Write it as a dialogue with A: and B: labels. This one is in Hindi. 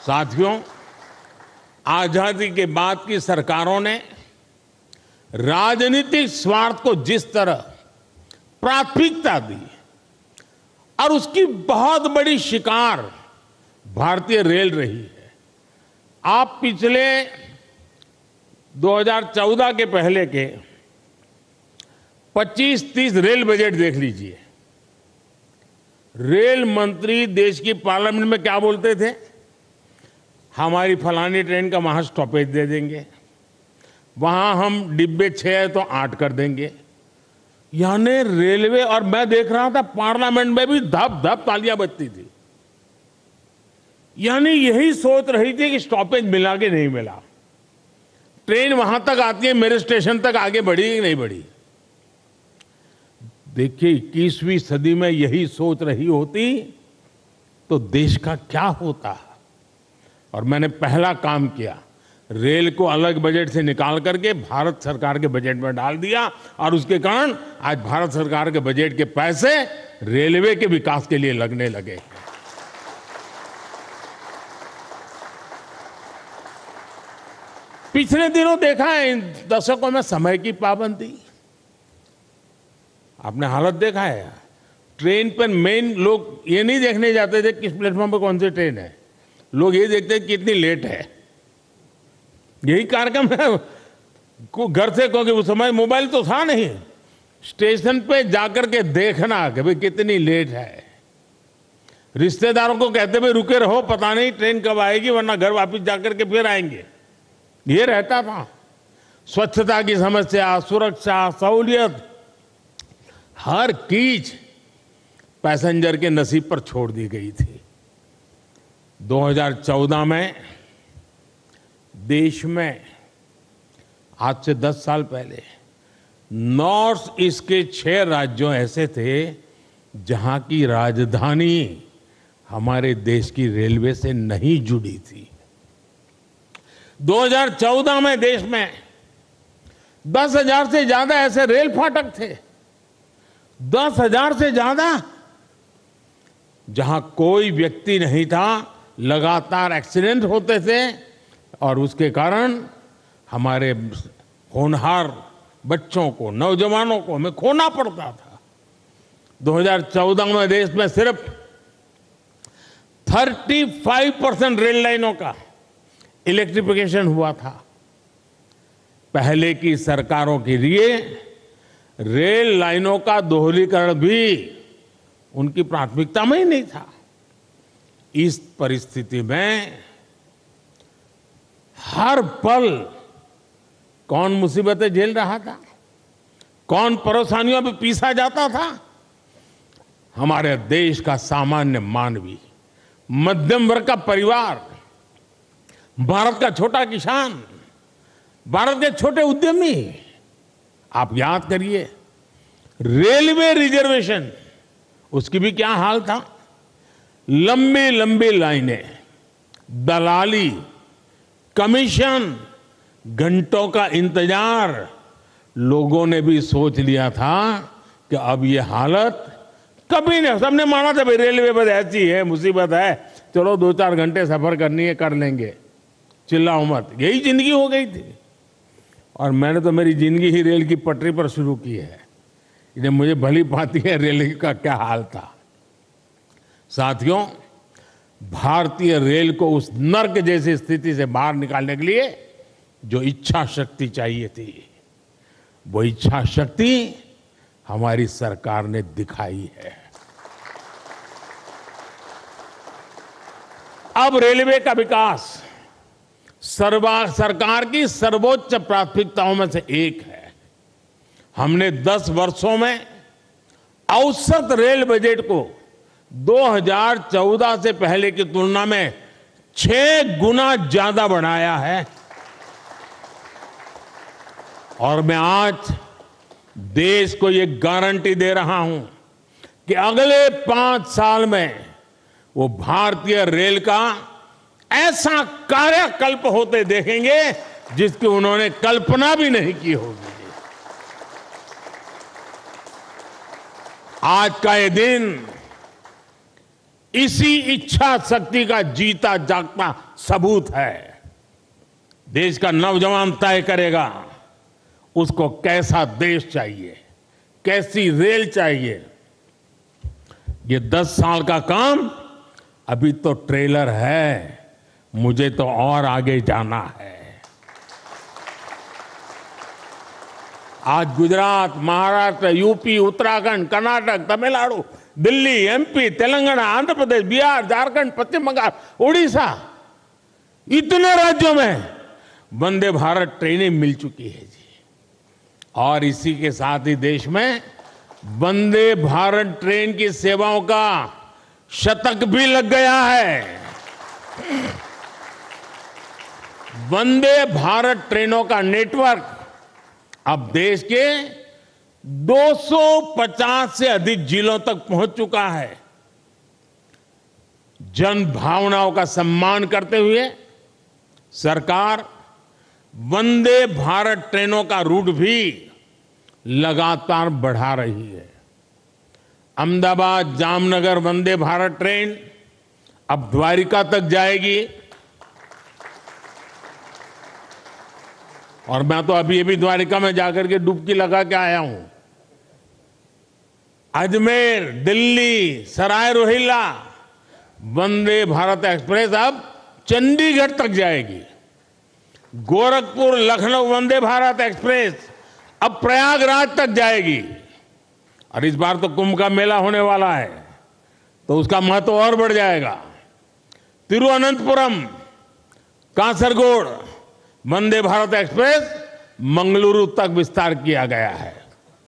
A: साथियों, आजादी के बाद की सरकारों ने राजनीतिक स्वार्थ को जिस तरह प्राथमिकता दी और उसकी बहुत बड़ी शिकार भारतीय रेल रही है। आप पिछले 2014 के पहले के 25-30 रेल बजट देख लीजिए। रेल मंत्री देश की पार्लियामेंट में क्या बोलते थे? हमारी फलानी ट्रेन का वहां स्टॉपेज दे देंगे, वहां हम डिब्बे 6 है तो 8 कर देंगे। यानी रेलवे, और मैं देख रहा था पार्लियामेंट में भी धप धप तालियां बजती थी। यानी यही सोच रही थी कि स्टॉपेज मिला कि नहीं मिला, ट्रेन वहां तक आती है, मेरे स्टेशन तक आगे बढ़ी कि नहीं बढ़ी। देखिए, 21वीं सदी में यही सोच रही होती तो देश का क्या होता। और मैंने पहला काम किया, रेल को अलग बजट से निकाल करके भारत सरकार के बजट में डाल दिया, और उसके कारण आज भारत सरकार के बजट के पैसे रेलवे के विकास के लिए लगने लगे। पिछले दिनों देखा है इन दशकों में समय की पाबंदी, आपने हालत देखा है। ट्रेन पर मेन लोग ये नहीं देखने जाते थे किस प्लेटफॉर्म पर कौन सी ट्रेन है, लोग ये देखते हैं कितनी लेट है। यही कार्यक्रम है घर से, क्योंकि उस समय मोबाइल तो था नहीं, स्टेशन पे जाकर के देखना कि भाई कितनी लेट है। रिश्तेदारों को कहते भाई रुके रहो, पता नहीं ट्रेन कब आएगी, वरना घर वापस जाकर के फिर आएंगे। ये रहता था। स्वच्छता की समस्या, सुरक्षा, सहूलियत, हर चीज पैसेंजर के नसीब पर छोड़ दी गई थी। 2014 में देश में, आज से 10 साल पहले, नॉर्थ ईस्ट के 6 राज्यों ऐसे थे जहां की राजधानी हमारे देश की रेलवे से नहीं जुड़ी थी। 2014 में देश में 10,000 से ज्यादा ऐसे रेल फाटक थे, 10,000 से ज्यादा, जहां कोई व्यक्ति नहीं था, लगातार एक्सीडेंट होते थे और उसके कारण हमारे होनहार बच्चों को, नौजवानों को हमें खोना पड़ता था। 2014 में देश में सिर्फ 35% रेल लाइनों का इलेक्ट्रिफिकेशन हुआ था। पहले की सरकारों के लिए रेल लाइनों का दोहरीकरण भी उनकी प्राथमिकता में ही नहीं था। इस परिस्थिति में हर पल कौन मुसीबतें झेल रहा था, कौन परेशानियों में पीसा जाता था? हमारे देश का सामान्य मानवी, मध्यम वर्ग का परिवार, भारत का छोटा किसान, भारत के छोटे उद्यमी। आप याद करिए, रेलवे रिजर्वेशन, उसकी भी क्या हाल था। लंबी लंबी लाइनें, दलाली, कमीशन, घंटों का इंतजार। लोगों ने भी सोच लिया था कि अब ये हालत कभी नहीं, सबने माना था भाई रेलवे बस ऐसी है, मुसीबत है, चलो 2-4 घंटे सफर करनी है, कर लेंगे, चिल्लाओ मत। यही जिंदगी हो गई थी। और मैंने तो मेरी जिंदगी ही रेल की पटरी पर शुरू की है, इसलिए मुझे भली भांति है रेल का क्या हाल था। साथियों, भारतीय रेल को उस नर्क जैसी स्थिति से बाहर निकालने के लिए जो इच्छा शक्ति चाहिए थी, वो इच्छा शक्ति हमारी सरकार ने दिखाई है। अब रेलवे का विकास सरकार की सर्वोच्च प्राथमिकताओं में से एक है। हमने 10 वर्षों में औसत रेल बजट को 2014 से पहले की तुलना में 6 गुना ज्यादा बढ़ाया है। और मैं आज देश को ये गारंटी दे रहा हूं कि अगले 5 साल में वो भारतीय रेल का ऐसा कार्यकल्प होते देखेंगे जिसकी उन्होंने कल्पना भी नहीं की होगी। आज का ये दिन इसी इच्छा शक्ति का जीता जागता सबूत है। देश का नौजवान तय करेगा उसको कैसा देश चाहिए, कैसी रेल चाहिए। ये 10 साल का काम अभी तो ट्रेलर है, मुझे तो और आगे जाना है। आज गुजरात, महाराष्ट्र, यूपी, उत्तराखंड, कर्नाटक, तमिलनाडु, दिल्ली, एमपी, तेलंगाना, आंध्र प्रदेश, बिहार, झारखंड, पश्चिम बंगाल, उड़ीसा, इतने राज्यों में वंदे भारत ट्रेनें मिल चुकी है जी। और इसी के साथ ही देश में वंदे भारत ट्रेन की सेवाओं का शतक भी लग गया है। वंदे भारत ट्रेनों का नेटवर्क अब देश के 250 से अधिक जिलों तक पहुंच चुका है। जन भावनाओं का सम्मान करते हुए सरकार वंदे भारत ट्रेनों का रूट भी लगातार बढ़ा रही है। अहमदाबाद जामनगर वंदे भारत ट्रेन अब द्वारिका तक जाएगी। और मैं तो अभी द्वारिका में जाकर के डुबकी लगा के आया हूं। अजमेर, दिल्ली, सराय रोहिल्ला वंदे भारत एक्सप्रेस अब चंडीगढ़ तक जाएगी। गोरखपुर लखनऊ वंदे भारत एक्सप्रेस अब प्रयागराज तक जाएगी। और इस बार तो कुंभ का मेला होने वाला है तो उसका महत्व और बढ़ जाएगा। तिरुवनंतपुरम, कासरगोड वंदे भारत एक्सप्रेस मंगलुरु तक विस्तार किया गया है।